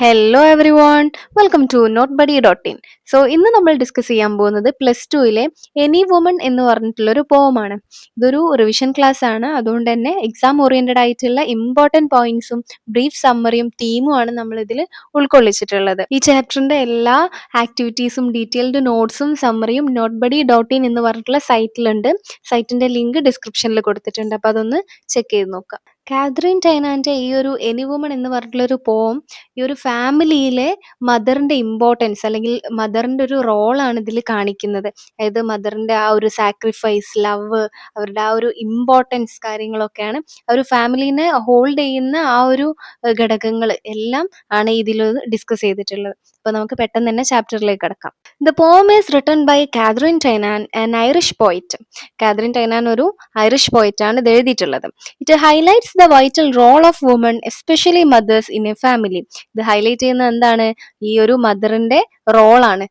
Hello everyone, welcome to note buddy dot in. So ഇന്ന് നമ്മൾ discuss ചെയ്യാൻ പോകുന്നത് പ്ലസ് ടുവിലെ എനി വുമൺ എന്ന് പറഞ്ഞിട്ടുള്ള ഒരു പോമാണ്. ഇതൊരു റിവിഷൻ ക്ലാസ് ആണ്, അതുകൊണ്ട് തന്നെ എക്സാം ഓറിയന്റഡ് ആയിട്ടുള്ള ഇമ്പോർട്ടൻറ്റ് പോയിന്റ്സും ബ്രീഫ് സമ്മറിയും തീമുമാണ് നമ്മൾ ഇതിൽ ഉൾക്കൊള്ളിച്ചിട്ടുള്ളത്. ഈ ചാപ്റ്ററിന്റെ എല്ലാ ആക്ടിവിറ്റീസും ഡീറ്റെയിൽഡ് നോട്ട്സും സമ്മറിയും നോട്ട് ബഡി ഡോട്ട് ഇൻ എന്ന് പറഞ്ഞിട്ടുള്ള സൈറ്റിലുണ്ട്. സൈറ്റിന്റെ ലിങ്ക് ഡിസ്ക്രിപ്ഷനിൽ കൊടുത്തിട്ടുണ്ട്, അപ്പോൾ അതൊന്ന് ചെക്ക് ചെയ്ത് നോക്കാം. കാതറിൻ ടൈനാന്റെ ഈ ഒരു എനി വുമൺ എന്ന് പറഞ്ഞിട്ടുള്ള ഒരു പോം ഈ ഒരു ഫാമിലിയിലെ മദറിന്റെ ഇമ്പോർട്ടൻസ് അല്ലെങ്കിൽ മദറിന്റെ ഒരു റോളാണ് ഇതിൽ കാണിക്കുന്നത്. അതായത് മദറിന്റെ ആ ഒരു സാക്രിഫൈസ്, ലവ്, അവരുടെ ആ ഒരു ഇമ്പോർട്ടൻസ് കാര്യങ്ങളൊക്കെയാണ് ആ ഒരു ഫാമിലിനെ ഹോൾഡ് ചെയ്യുന്ന ആ ഒരു ഘടകങ്ങൾ എല്ലാം ആണ് ഇതിൽ ഡിസ്കസ് ചെയ്തിട്ടുള്ളത്. അപ്പോൾ നമുക്ക് പെട്ടെന്ന് തന്നെ ചാപ്റ്ററിലേക്ക് കടക്കാം. The poem is written by Katherine Tynan, an Irish poet. Katherine Tynan ഒരു ഐറിഷ് പോയിറ്റ് ആണ് ഇത് എഴുതിയിട്ടുള്ളത്. It highlights the vital role of woman, especially mothers in a family. ഇത് ഹൈലൈറ്റ് ചെയ്യുന്നത് എന്താണ്? ഈ ഒരു മദറിന്റെ റോളാണ്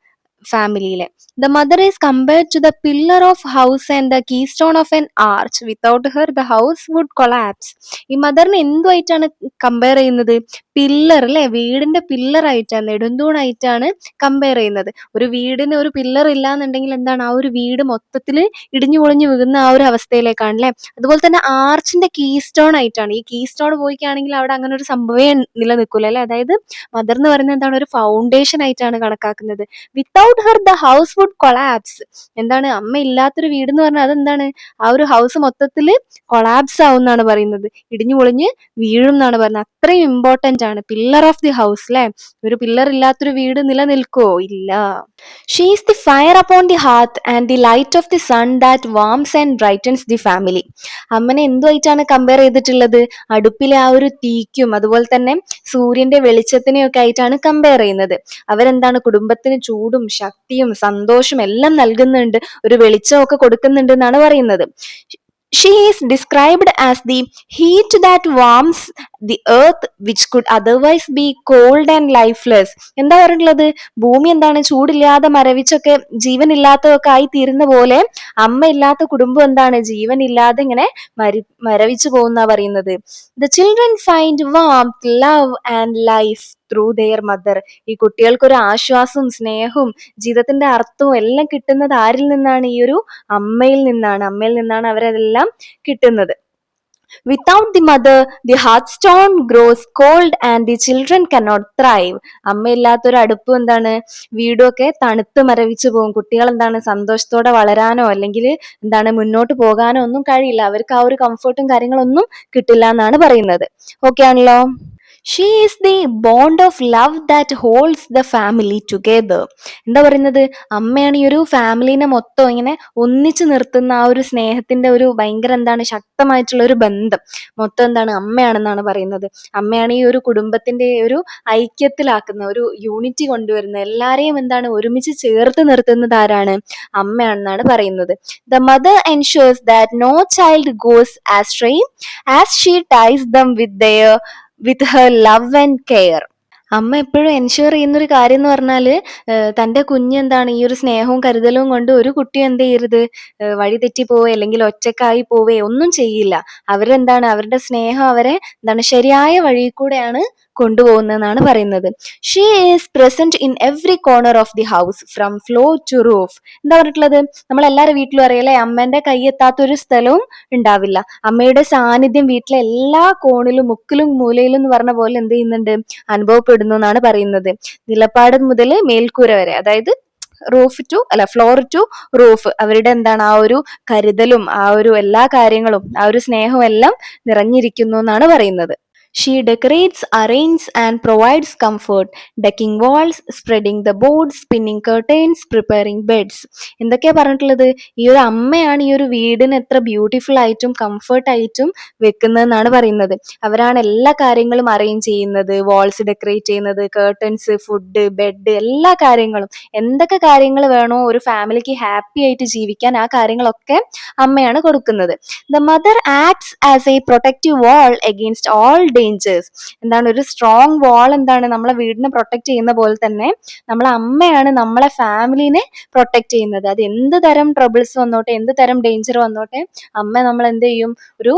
ഫാമിലിയിലെ. The mother is compared to the pillar of house and the keystone of an arch. Without her the house would collapse. ഈ മദറിനെ എന്തുമായിട്ടാണ് കമ്പയർ ചെയ്യുന്നത്? പില്ലർ അല്ലെ, വീടിന്റെ പില്ലർ ആയിട്ടാണ്, നെടുന്തൂണായിട്ടാണ് കമ്പയർ ചെയ്യുന്നത്. ഒരു വീടിന് ഒരു പില്ലർ ഇല്ല എന്നുണ്ടെങ്കിൽ എന്താണ്? ആ ഒരു വീട് മൊത്തത്തിൽ ഇടിഞ്ഞു പൊളിഞ്ഞു വീഴുന്ന ആ ഒരു അവസ്ഥയിലേക്കാണ് അല്ലെ. അതുപോലെ തന്നെ ആർച്ചിന്റെ കീ സ്റ്റോൺ ആയിട്ടാണ്. ഈ കീ സ്റ്റോൺ പോയിക്കുകയാണെങ്കിൽ അവിടെ അങ്ങനെ ഒരു സംഭവമേ നിലനിൽക്കൂല അല്ലെ. അതായത് മദർ എന്ന് പറയുന്നത് എന്താണ്? ഒരു ഫൗണ്ടേഷൻ ആയിട്ടാണ് കണക്കാക്കുന്നത്. Without her the house would collapse. എന്താണ്? അമ്മ ഇല്ലാത്തൊരു വീട് എന്ന് പറഞ്ഞാൽ അതെന്താണ്? ആ ഒരു ഹൗസ് മൊത്തത്തിൽ കൊളാപ്സ് ആവും എന്നാണ് പറയുന്നത്. ഇടിഞ്ഞു പൊളിഞ്ഞ് വീഴും എന്നാണ് പറയുന്നത്. അത്രയും ഇമ്പോർട്ടന്റ് ആണ് പില്ലർ ഓഫ് ദി ഹൗസ് അല്ലെ. ഒരു പില്ലർ ഇല്ലാത്തൊരു വീട് നിലനിൽക്കുവോ? ഇല്ല. She is the fire upon the hearth and the light of the sun that warms and brightens the family. അമ്മനെ എന്തുമായിട്ടാണ് കമ്പയർ ചെയ്തിട്ടുള്ളത്? അടുപ്പിലെ ആ ഒരു തീക്കും അതുപോലെ തന്നെ സൂര്യന്റെ വെളിച്ചത്തിനെയൊക്കെ ആയിട്ടാണ് കമ്പയർ ചെയ്യുന്നത്. അവരെന്താണ്? കുടുംബത്തിന് ചൂടും ശക്തിയും സന്തോഷവും എല്ലാം നൽകുന്നുണ്ട്, ഒരു വെളിച്ചമൊക്കെ കൊടുക്കുന്നുണ്ട് എന്നാണ് പറയുന്നത്. She is described as the heat that warms the earth which could otherwise be cold and lifeless. എന്താ പറഞ്ഞിട്ടുള്ളത്? ഭൂമി എന്താണ്? ചൂടില്ലാതെ മരവിച്ചൊക്കെ ജീവനില്ലാത്തതൊക്കെ ആയി തീരുന്ന പോലെ അമ്മ ഇല്ലാത്ത കുടുംബം എന്താണ്? ജീവനില്ലാതെ ഇങ്ങനെ മരവിച്ചു പോകുന്ന പറയുന്നത്. The children find warmth, love and life through their mother. ഈ കുട്ടികൾക്കൊരു ആശ്വാസവും സ്നേഹവും ജീവിതത്തിന്റെ അർത്ഥവും എല്ലാം കിട്ടുന്നത് ആരിൽ നിന്നാണ്? ഈ ഒരു അമ്മയിൽ നിന്നാണ്. അമ്മയിൽ നിന്നാണ് അവരതെല്ലാം കിട്ടുന്നത്. Without the mother, the hearthstone grows cold and the children cannot thrive. അമ്മയില്ലാത്തൊരു അടുപ്പ് എന്താണ്? വീടൊക്കെ തണുത്ത് മരവിച്ചു പോകും. കുട്ടികൾ എന്താണ്? സന്തോഷത്തോടെ വളരാനോ അല്ലെങ്കിൽ എന്താണ് മുന്നോട്ട് പോകാനോ ഒന്നും കഴിയില്ല. അവർക്ക് ആ ഒരു കംഫർട്ടും കാര്യങ്ങളൊന്നും കിട്ടില്ല എന്നാണ് പറയുന്നത്. ഓക്കെ ആണല്ലോ. She is the bond of love that holds the family together. എന്താ പറയുന്നത്? അമ്മയാണ് ഈ ഒരു ഫാമിലിനെ മൊത്തം ഇങ്ങനെ ഒന്നിച്ചു നിർത്തുന്ന ആ ഒരു സ്നേഹത്തിന്റെ ഒരു ഭയങ്കര എന്താണ് ശക്തമായിട്ടുള്ള ഒരു ബന്ധം മൊത്തം എന്താണ്? അമ്മയാണെന്നാണ് പറയുന്നത്. അമ്മയാണ് ഈ ഒരു കുടുംബത്തിന്റെ ഒരു ഐക്യത്തിലാക്കുന്ന, ഒരു യൂണിറ്റി കൊണ്ടുവരുന്നത്. എല്ലാരെയും എന്താണ്? ഒരുമിച്ച് ചേർത്ത് നിർത്തുന്നത് ആരാണ്? അമ്മയാണെന്നാണ് പറയുന്നത്. The mother ensures that no child goes astray as she ties them with her love and care. അമ്മ എപ്പോഴും എൻഷുർ ചെയ്യുന്നൊരു കാര്യം എന്ന് പറഞ്ഞാല് തന്റെ കുഞ്ഞ് എന്താണ്? ഈ ഒരു സ്നേഹവും കരുതലും കൊണ്ട് ഒരു കുട്ടിയും എന്ത് ചെയ്യരുത്? വഴി തെറ്റി പോവേ അല്ലെങ്കിൽ ഒറ്റക്കായി പോവേ ഒന്നും ചെയ്യില്ല. അവരെന്താണ്? അവരുടെ സ്നേഹം അവരെ എന്താണ്? ശരിയായ വഴി കൂടെയാണ് കൊണ്ടുപോകുന്നതെന്നാണ് പറയുന്നത്. She is present in every corner of the house from floor to roof. എന്താ പറഞ്ഞിട്ടുള്ളത്? നമ്മളെല്ലാവരുടെ വീട്ടിലും അറിയാലേ, അമ്മേന്റെ കൈ എത്താത്തൊരു സ്ഥലവും ഉണ്ടാവില്ല. അമ്മയുടെ സാന്നിധ്യം വീട്ടിലെ എല്ലാ കോണിലും മുക്കിലും മൂലയിലും എന്ന് പറഞ്ഞ പോലെ എന്ത് ചെയ്യുന്നുണ്ട്? അനുഭവപ്പെടുന്നു എന്നാണ് പറയുന്നത്. നിലപ്പാട് മുതൽ മേൽക്കൂര വരെ, അതായത് ഫ്ലോർ ടു റൂഫ്, അവരുടെ എന്താണ്? ആ ഒരു കരുതലും ആ ഒരു എല്ലാ കാര്യങ്ങളും ആ ഒരു സ്നേഹവും എല്ലാം നിറഞ്ഞിരിക്കുന്നു എന്നാണ് പറയുന്നത്. She decorates, arranges and provides comfort, decking walls, spreading the boards, spinning curtains, preparing beds. എന്തൊക്കെയാ പറഞ്ഞിട്ടുള്ളത്? ഈ ഒരു അമ്മയാണ് ഈ ഒരു വീടിന് എത്ര ബ്യൂട്ടിഫുൾ ആയിട്ടും കംഫർട്ട് ആയിട്ടും വെക്കുന്നതെന്നാണ് പറയുന്നത്. അവരാണ് എല്ലാ കാര്യങ്ങളും അറേഞ്ച് ചെയ്യുന്നത്, വാൾസ് ഡെക്കറേറ്റ് ചെയ്യുന്നത്, കേർട്ടൻസ്, ഫുഡ്, ബെഡ്, എല്ലാ കാര്യങ്ങളും. എന്തൊക്കെ കാര്യങ്ങൾ വേണോ ഒരു ഫാമിലിക്ക് ഹാപ്പി ആയിട്ട് ജീവിക്കാൻ, ആ കാര്യങ്ങളൊക്കെ അമ്മയാണ് കൊടുക്കുന്നത്. The mother acts as a protective wall against all dangers. എന്താണ്? ഒരു സ്ട്രോങ് വാൾ എന്താണ്? നമ്മളെ വീടിനെ പ്രൊട്ടക്ട് ചെയ്യുന്ന പോലെ തന്നെ നമ്മളെ അമ്മയാണ് നമ്മളെ ഫാമിലിനെ പ്രൊട്ടക്ട് ചെയ്യുന്നത്. അത് എന്ത് തരം ട്രബിൾസ് വന്നോട്ടെ, എന്ത് തരം ഡേഞ്ചർ വന്നോട്ടെ, അമ്മ നമ്മൾ എന്ത് ചെയ്യും? ഒരു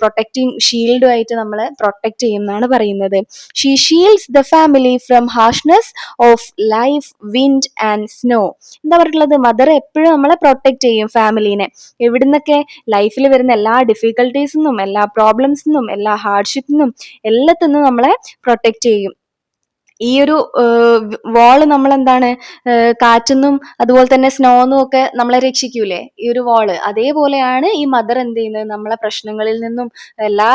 പ്രൊട്ടക്റ്റിംഗ് ഷീൽഡുമായിട്ട് നമ്മളെ പ്രൊട്ടക്റ്റ് ചെയ്യും എന്നാണ് പറയുന്നത്. She Shields the family from harshness of life, wind and snow. എന്താ പറഞ്ഞിട്ടുള്ളത്, മദർ എപ്പോഴും നമ്മളെ പ്രൊട്ടക്റ്റ് ചെയ്യും ഫാമിലീനെ. എവിടുന്നൊക്കെ, ലൈഫിൽ വരുന്ന എല്ലാ ഡിഫിക്കൽട്ടീസിന്നും എല്ലാ പ്രോബ്ലംസിനും എല്ലാ ഹാർഡ്ഷിപ്പിനും എല്ലാത്തിനും നമ്മളെ പ്രൊട്ടക്റ്റ് ചെയ്യും. ഈ ഒരു വാള് നമ്മളെന്താണ്, കാറ്റുന്നും അതുപോലെ തന്നെ സ്നോന്നും ഒക്കെ നമ്മളെ രക്ഷിക്കൂലേ ഈ ഒരു വാള്, അതേപോലെയാണ് ഈ മദർ എന്ത് ചെയ്യുന്നത്, നമ്മളെ പ്രശ്നങ്ങളിൽ നിന്നും എല്ലാ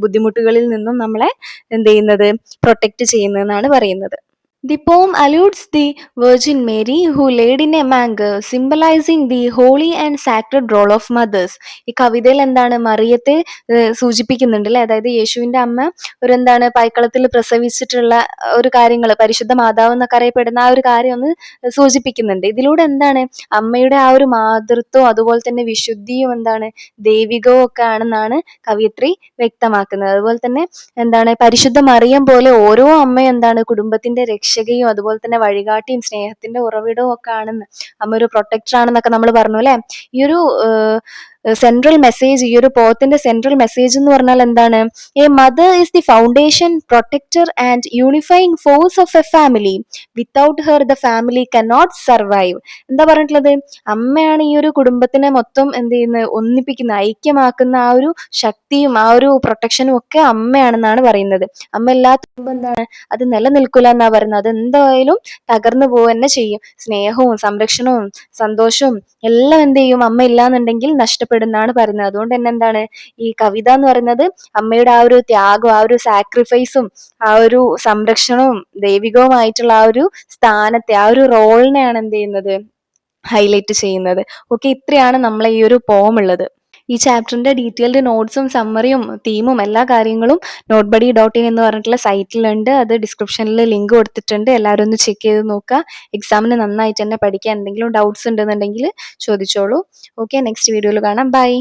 ബുദ്ധിമുട്ടുകളിൽ നിന്നും നമ്മളെ എന്ത് ചെയ്യുന്നത്, പ്രൊട്ടക്റ്റ് ചെയ്യുന്നതെന്നാണ് പറയുന്നത്. The poem alludes the Virgin Mary who laid in a manger, symbolizing the holy and sacred role of mothers. ഈ കവിതയിൽ എന്താണ്, മറിയത്തെ സൂചിപ്പിക്കുന്നുണ്ട് അല്ലെ, അതായത് യേശുവിന്റെ അമ്മ ഒരു എന്താണ് പൈക്കളത്തിൽ പ്രസവിച്ചിട്ടുള്ള ഒരു കാര്യങ്ങൾ, പരിശുദ്ധ മാതാവ് എന്നൊക്കെ അറിയപ്പെടുന്ന ആ ഒരു കാര്യം ഒന്ന് സൂചിപ്പിക്കുന്നുണ്ട്. ഇതിലൂടെ എന്താണ്, അമ്മയുടെ ആ ഒരു മാതൃത്വം അതുപോലെ തന്നെ വിശുദ്ധിയും എന്താണ് ദൈവികവും ഒക്കെ ആണെന്നാണ് കവിയത്രി വ്യക്തമാക്കുന്നത്. അതുപോലെ തന്നെ എന്താണ്, പരിശുദ്ധ മറിയം പോലെ ഓരോ അമ്മയും എന്താണ് കുടുംബത്തിന്റെ രക്ഷകയും അതുപോലെ തന്നെ വഴികാട്ടിയും സ്നേഹത്തിന്റെ ഉറവിടവും ഒക്കെ ആണെന്ന്, അമ്മ ഒരു പ്രൊട്ടക്ടർ ആണെന്നൊക്കെ നമ്മൾ പറഞ്ഞു അല്ലെ. ഈ ഒരു സെൻട്രൽ മെസ്സേജ്, ഈ ഒരു പോത്തിന്റെ സെൻട്രൽ മെസ്സേജ് എന്ന് പറഞ്ഞാൽ എന്താണ്, a mother is the foundation, protector and unifying force of a family. Without her the family cannot survive. എന്താ പറഞ്ഞിട്ടുള്ളത്, അമ്മയാണ് ഈ ഒരു കുടുംബത്തിനെ മൊത്തം എന്ത് ചെയ്യുന്നത്, ഒന്നിപ്പിക്കുന്ന, ഐക്യമാക്കുന്ന ആ ഒരു ശക്തിയും ആ ഒരു പ്രൊട്ടക്ഷനും ഒക്കെ അമ്മയാണെന്നാണ് പറയുന്നത്. അമ്മ ഇല്ലാത്ത കുടുംബം എന്താണ്, അത് നിലനിൽക്കില്ല എന്നാ പറയുന്നത്, അത് എന്തായാലും തകർന്നു പോവുക തന്നെ ചെയ്യും. സ്നേഹവും സംരക്ഷണവും സന്തോഷവും എല്ലാം എന്ത് ചെയ്യും, അമ്മ ഇല്ലാന്നുണ്ടെങ്കിൽ നഷ്ടപ്പെടുന്നാണ് പറയുന്നത്. അതുകൊണ്ട് തന്നെ എന്താണ്, ഈ കവിത എന്ന് പറയുന്നത് അമ്മയുടെ ആ ഒരു ത്യാഗവും ആ ഒരു സാക്രിഫൈസും ആ ഒരു സംരക്ഷണവും ദൈവികവുമായിട്ടുള്ള ആ ഒരു സ്ഥാനത്തെ, ആ ഒരു റോളിനെയാണ് എന്ത് ചെയ്യുന്നത്, ഹൈലൈറ്റ് ചെയ്യുന്നത്. ഓക്കെ, ഇത്രയാണ് നമ്മളെ ഈ ഒരു പോം ഉള്ളത്. ഈ ചാപ്റ്ററിന്റെ ഡീറ്റെയിൽഡ് നോട്ട്സും സമ്മറിയും തീമും എല്ലാ കാര്യങ്ങളും notebuddy.in എന്ന് പറഞ്ഞിട്ടുള്ള സൈറ്റിലുണ്ട്. അത് ഡിസ്ക്രിപ്ഷനിൽ ലിങ്ക് കൊടുത്തിട്ടുണ്ട്. എല്ലാവരും ഒന്ന് ചെക്ക് ചെയ്ത് നോക്കുക. എക്സാമിന് നന്നായിട്ട് തന്നെ പഠിക്കുക. എന്തെങ്കിലും ഡൗട്ട്സ് ഉണ്ടെന്നുണ്ടെങ്കിൽ ചോദിച്ചോളൂ. ഓക്കെ, നെക്സ്റ്റ് വീഡിയോയിൽ കാണാം. ബൈ.